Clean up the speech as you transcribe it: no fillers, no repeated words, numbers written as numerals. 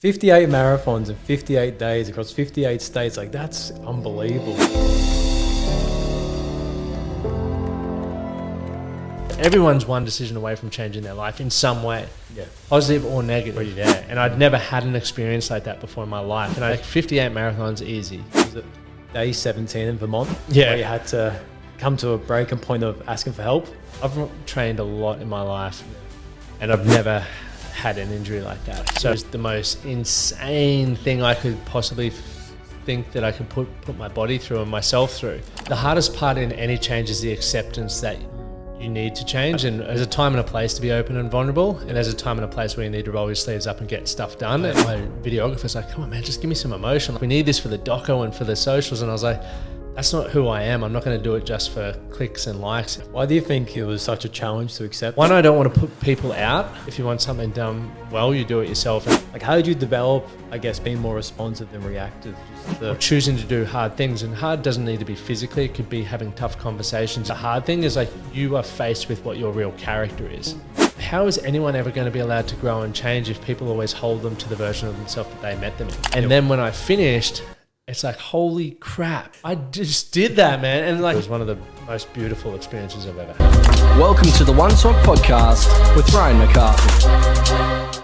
58 marathons in 58 days across 58 states, like that's unbelievable. Everyone's one decision away from changing their life in some way, Yeah. positive or negative. Yeah. And I'd never had an experience like that before in my life. And 58 marathons easy. Was it day 17 in Vermont? Yeah. Where you had to come to a breaking point of asking for help? I've trained a lot in my life and I've never had an injury like that. So it's the most insane thing I could possibly think that I could put my body through and myself through. The hardest part in any change is the acceptance that you need to change, and there's a time and a place to be open and vulnerable, and there's a time and a place where you need to roll your sleeves up and get stuff done. And my videographer's like, come on man, just give me some emotion. We need this for the doco and for the socials. And I was like, that's not who I am. I'm not going to do it just for clicks and likes. Why do you think it was such a challenge to accept? One, I don't want to put people out. If you want something done well, you do it yourself. Like, how did you develop, I guess, being more responsive than reactive? Or choosing to do hard things. And hard doesn't need to be physically. It could be having tough conversations. The hard thing is like you are faced with what your real character is. How is anyone ever going to be allowed to grow and change if people always hold them to the version of themselves that they met them in? And then when I finished, it's like, holy crap, I just did that, man. And like, it was one of the most beautiful experiences I've ever had. Welcome to the One Talk Podcast with Ryan McCarthy.